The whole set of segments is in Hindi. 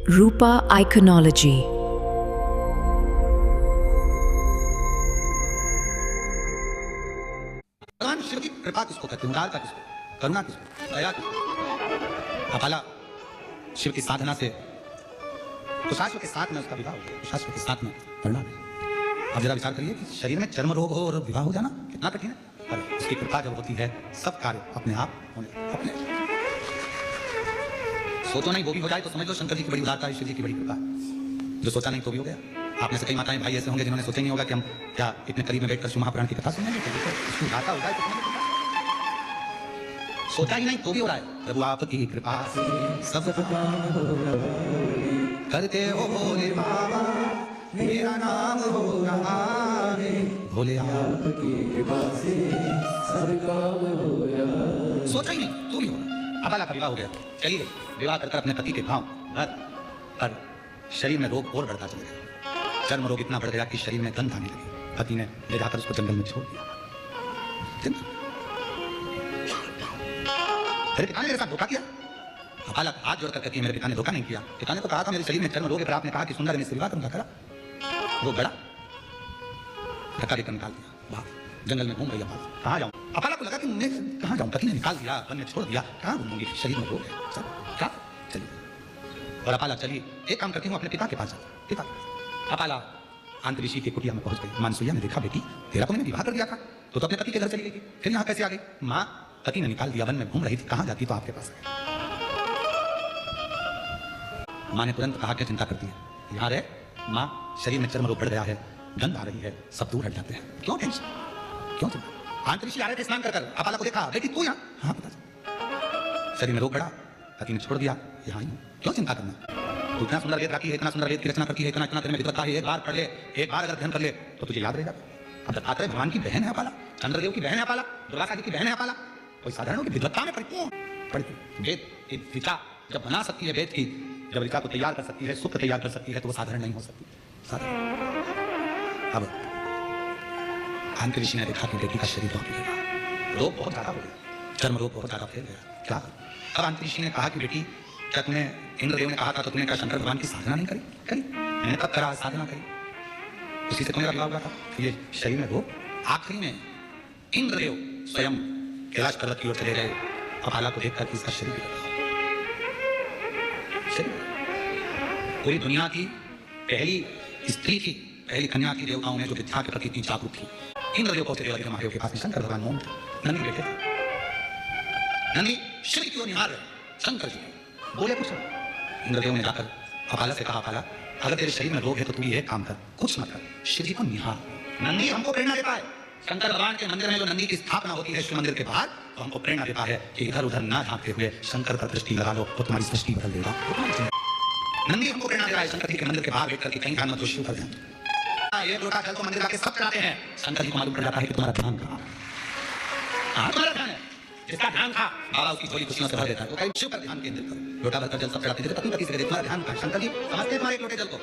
रूपा आइकनोलॉजी। भगवान शिव की कृपा किसको कहते हैं, उदारता किसको, करुणा किसको, दया किसको। अपाला शिव की साधना से कुशाश्व के साथ में उसका विवाह हो गया, कुशाश्व के साथ में परिणाम है। अब जरा विचार करिए कि शरीर में चर्म रोग हो और विवाह हो जाना कितना कठिन है, पर उसकी कृपा जब होती है सब कार्य अपने आप होने अपने। सोचो नहीं वो भी हो जाए तो समझ लो शंकर जी की बड़ी उदारता है, शिव जी की बड़ी कृपा है। जो सोचा नहीं तो भी हो गया। आप में से कई माताएं भाई ऐसे होंगे जिन्होंने सोचा नहीं होगा कि हम क्या इतने करीब में बैठकर शिव महापुराण की कथा सुनेंगे, उसकी उदारता हो जाए तो समझ लो। सोचा ही नहीं तो भी हो रहा है। प्रभु आपकी कृपा से सब करते हो भोले बाबा, मेरा नाम हो रहा है भोले आपकी कृपा से सब काम हो रहा। सोचा ही नहीं तो भी हो रहा। अपाला का विवाह हो गया, चलिए विवाह कर अपने पति के भाव पर शरीर में रोग और बढ़ता चला गया। चर्म रोग इतना बढ़ गया कि शरीर में गंध आने लगी। पति ने ले जाकर उसको जंगल में छोड़ दिया। मेरे पिता ने मेरे साथ धोखा किया। अपाला हाथ जोड़कर कहती है मेरे पिता ने धोखा नहीं किया। पिता ने तो कहा था मेरे शरीर में चर्म रोग है, पर आपने कहा कि सुंदर मैं विवाह करूंगा। करा वो बड़ा धक्का देकर निकाल दिया। वाह, जंगल में घूम रही अपाला, कहाँ जाऊं। अपाला को लगा कि मैं कहाँ जाऊं, पति ने निकाल दिया, वन में छोड़ दिया, कहाँ घूमूंगी, शरीर में रोग है सब क्या। चलिए और अपाला चलिए एक काम करती हूँ, अपने पिता के पास जाता। पिता अपाला अंत ऋषि की कुटिया में पहुंच गई। मानसूया ने देखा बेटी तेरा तो मैंने विवाह कर दिया था, तो अपने पति के घर चली गई, फिर यहाँ कैसे आ गई। माँ पति ने निकाल दिया, वन में घूम रही थी, कहाँ जाती तो आपके पास। माँ ने तुरंत कहा क्या चिंता करती है, यहाँ रहे माँ, शरीर में चर्म रोग बढ़ गया है, गंध आ रही है, सब दूर हट जाते हैं, क्यों टेंशन, क्यों चिंता। अंत ऋषि आ रहे थे स्नान कर। अपाला को देखा बेटी तू यहाँ, हाँ पता, शरीर में रोग बढ़ा, पति ने छोड़ दिया, यहाँ ही क्यों चिंता करना। तू इतना सुंदर वेद रखी है, इतना सुंदर वेद की रचना करती है, इतना इतना तेरे में विद्वत्ता है, एक बार पढ़ ले, एक बार अगर अध्ययन कर ले तो तुझे याद रहेगा। अब दत्तात्रेय भगवान की बहन है अपाला, चंद्रदेव की बहन है अपाला, दुर्वासा जी की बहन है अपाला, कोई साधारण की विद्वत्ता में पढ़ती। वेद की ऋचा जब बना सकती है, वेद की जब ऋचा को तैयार कर सकती है, सूत्र तैयार कर सकती है, तो वो साधारण नहीं हो सकती। अब अंत ऋषि ने देखा कि बेटी का शरीर बहुत बिगड़ा, रोग बहुत ज्यादा हो गया, चर्म रोग बहुत ज्यादा फैल गया, क्या। अब अंत ऋषि ने कहा कि बेटी क्या तूने, इंद्रदेव ने कहा था तो तुमने क्या शंकर भगवान की साधना नहीं करी। करी, मैंने कब करा, साधना करी, उसी से तुम्हारा विवाह हुआ था। ये शरीर में रोग। आखिरी में इंद्रदेव स्वयं कैलाश पर्वत की ओर चले गए, अपाला को देखकर कि इसका शरीर पूरी दुनिया की पहली स्त्री थी, पहली कन्या थी देवताओं में जो विद्या के प्रति इतनी जागरूक थी। इंद्रदेव पहुंचे देवादेव महादेव के पास में, शंकर भगवान मोम नंदी बैठे थे। नंदी शिव की ओर निहार रहे, शंकर जी बोले कुछ। इंद्रदेव ने जाकर अपाला से कहा, अपाला अगर तेरे शरीर में रोग है तो तू ये काम कर, कुछ मत कर, शिव जी को निहार। नंदी हमको प्रेरणा देता है, शंकर भगवान के मंदिर में जो नंदी की स्थापना होती है शिव मंदिर के बाहर, तो हमको प्रेरणा देता है कि इधर उधर ना झांकते हुए शंकर का दृष्टि लगा लो तो तुम्हारी सृष्टि बदल देगा। नंदी हमको प्रेरणा दे रहा है शंकर जी के मंदिर के बाहर बैठ करके कहीं ध्यान मत दो, शिव पर ध्यान। एक लोटा जल को मंदिर आके सब चढ़ाते हैं, शंकर जी को मालूम पड़ जाता है कि तुम्हारा ध्यान कहाँ, तुम्हारा ध्यान है। जिसका ध्यान था बाबा उसकी झोली खुशियों से भर देता है। तो कहीं शिव पर ध्यान केंद्रित करो, लोटा भरकर जल सब चढ़ाते थे, पति से तुम्हारा ध्यान कहाँ। शंकर जी समझते हैं तुम्हारे एक लोटे जल को,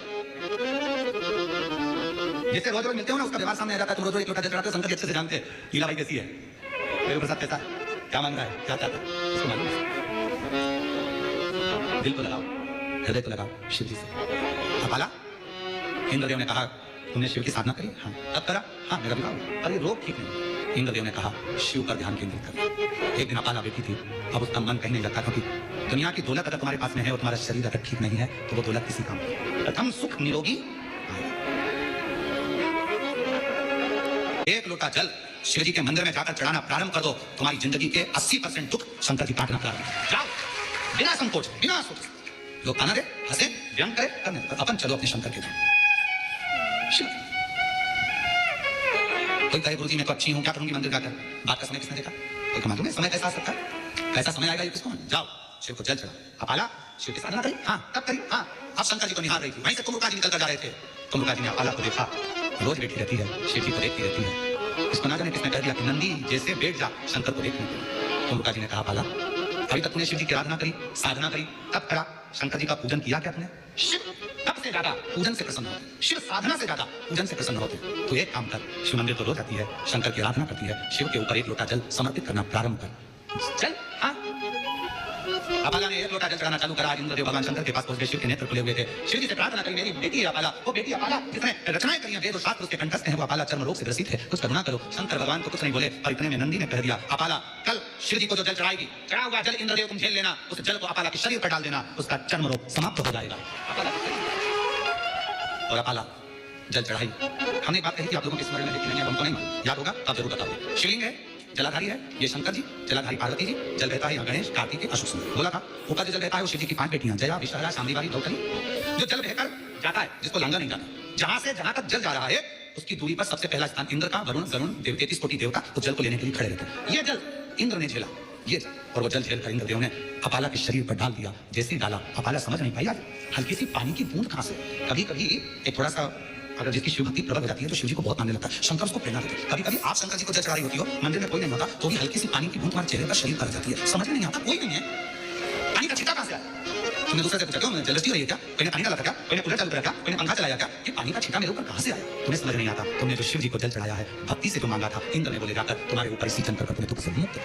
जिससे रोज रोज मिलते हो ना, उसका व्यवहार सामने आ जाता है। तुम रोज रोज एक लोटा जल चढ़ाते हो, शंकर जी अच्छे से जानते हैं लीला भाई कैसी है, मेरे प्रसाद कैसा है, क्या मांग रहा है, क्या चाहता है, उसको मालूम है। दिल को लगाओ, हृदय को लगाओ शिव जी से। अपाला इंद्रदेव ने कहा तुमने शिव की साधना करी, हाँ तब करा, हाँ मेरा विवाह, पर ये रोग ठीक नहीं। इंद्रदेव ने कहा शिव पर ध्यान केंद्रित कर। एक दिन अपाला बेटी थी, अब उसका मन कहीं नहीं लगता, क्योंकि दुनिया की दौलत अगर तुम्हारे पास में है और तुम्हारा शरीर अगर ठीक नहीं है तो वो दौलत किसी काम की। प्रथम सुख निरोगी, एक लोटा जल शिव जी के मंदिर में जाकर चढ़ाना प्रारंभ कर दो, तुम्हारी जिंदगी के 80% दुख शंकर जी काटना प्रारंभ। जाओ बिना संकोच, बिना सोच, लोग खाना दे, हंसे, व्यंग करे, करने अपन चलो अपने शंकर के धाम। कोई कहे गुरुजी मैं तो अच्छी हूँ, क्या करूंगी मंदिर जाकर, बात का समय किसने देखा, कोई मालूम है समय कैसा आ सकता है, कैसा समय आएगा ये किसको। जाओ शिव को जल चढ़ा। अपाला शिव की साधना करी, हाँ कब करी, हाँ अब शंकर जी को निहार रही थी, वहीं से कुम्भका जी निकल कर जा रहे थे। कुम्भका जी ने अपाला को देखा, रोज बैठी रहती है, शिव जी को देखती रहती है, इसको ना जाने किसने कह दिया कि नंदी जैसे बैठ जा शंकर को देखने को। कुम्भका जी ने कहा अपाला अभी तक तूने शिव जी की आराधना करी, साधना करी, तब करा, शंकर जी का पूजन किया क्या तुमने। शिव तब से ज्यादा पूजन से प्रसन्न होते, शिव साधना से ज्यादा पूजन से प्रसन्न होते। तो एक काम कर, शिव मंदिर तो रोज आती है, शंकर की आराधना करती है, शिव के ऊपर एक लोटा जल समर्पित करना प्रारंभ कर। चल हाँ अपाला ने एक लोटा जल चढ़ाना चालू करा। इंद्रदेव भगवान शंकर के पास पहुंच गए, शिव के नेत्र खुले हुए थे। शिव जी से प्रार्थना करी, मेरी बेटी है अपाला, वो बेटी अपाला जिसने रचनाएं करी हैं, वेद और शास्त्र उसके कंठस्थ हैं, वो अपाला चर्म रोग से ग्रसित है, कुछ करुणा करो। शंकर भगवान को कुछ नहीं बोले और इतने में नंदी ने कह दिया, अपाला कल शिव जी को जो जल चढ़ाएगी, चढ़ा हुआ जल इंद्रदेव तुम झेल लेना, उस जल को अपाला के शरीर पर डाल देना, उसका चर्म रोग समाप्त हो जाएगा। और अपाला जल चढ़ाई। हमने एक बात कही थी, आप लोगों के स्मरण में देखी नहीं, हमको नहीं मालूम, याद होगा आप जरूर बताओ। शिवलिंग है, जलाधारी है, ये शंकर जी, जलाधारी पार्वती जी, जल बहता है यहाँ गणेश, कार्तिक, अशोक सुंदर। बोला था ऊपर जो जल बहता है वो शिव जी की 5 बेटियां, जया, विशाला, शांतिवारी, द्रौपदी। जो जल बहकर जाता है, जिसको लांगा नहीं जाता, जहां से जहां तक जल जा रहा है उसकी दूरी पर सबसे पहला स्थान इंद्र का, वरुण 33 कोटि देवता उस जल को लेने के लिए खड़े रहते हैं। ये जल इंद्र ने झेला, ये जल, और वो जल झेल कर इंद्रदेव ने अपाला के शरीर पर डाल दिया। जैसे ही डाला, अपाला समझ नहीं पाई, यार हल्की सी पानी की बूंद कहां से। कभी कभी एक थोड़ा सा अगर जिसकी शिव भक्ति प्रबल हो जाती है तो शिव जी को बहुत मानने लगता है, शंकर उसको प्रेरणा देते हैं। कभी कभी आप शंकर जी को जल चढ़ाई होती हो, मंदिर में कोई नहीं होता, तो भी हल्की सी पानी की बूंद तुम्हारे चेहरे पर शरीर पर आ जाती है, समझ में नहीं आता, कोई नहीं है, पानी का छींटा कहां से आया। तुमने दूसरे से पूछा, क्यों जलस्ती रही है क्या, कोई ने पानी डाला था क्या, कोई ने कूलर चालू करा क्या, कोई ने पंखा चलाया क्या, ये पानी का छींटा मेरे ऊपर कहां से आया। तुम्हें समझ नहीं आता, तुमने जो शिव जी को जल चढ़ाया है भक्ति से जो मांगा था, इंद्र ने बोले जाकर तुम्हारे ऊपर इसी चंकर पर तुम्हें दुख से मुक्त